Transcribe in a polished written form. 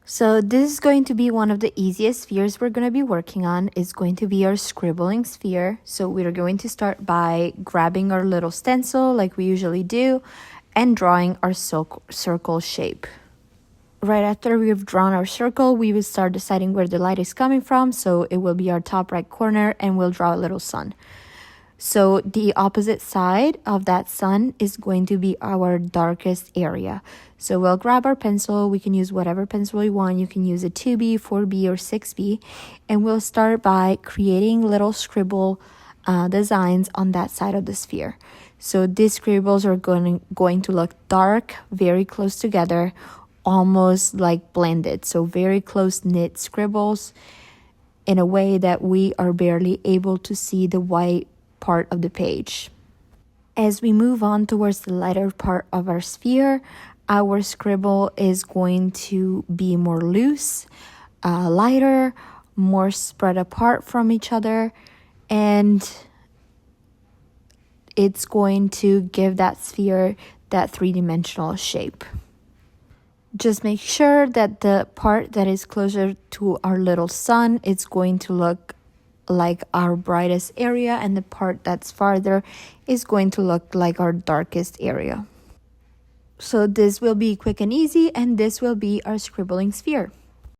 So this is going to be one of the easiest spheres we're going to be working on. It's going to be our scribbling sphere. So we're going to start by grabbing our little stencil like we usually do and drawing our circle shape. Right after we've drawn our circle, we will start deciding where the light is coming from. So it will be our top right corner and we'll draw a little sun. So the opposite side of that sun is going to be our darkest area. So we'll grab our pencil. We can use whatever pencil you want. You can use a 2B, 4B, or 6B. And we'll start by creating little scribble designs on that side of the sphere. So these scribbles are going to look dark, very close together, almost like blended. So very close-knit scribbles in a way that we are barely able to see the white part of the page. As we move on towards the lighter part of our sphere, our scribble is going to be more loose, lighter, more spread apart from each other, and it's going to give that sphere that three-dimensional shape. Just make sure that the part that is closer to our little sun is going to look like our brightest area, and the part that's farther is going to look like our darkest area. So this will be quick and easy, and this will be our scribbling sphere.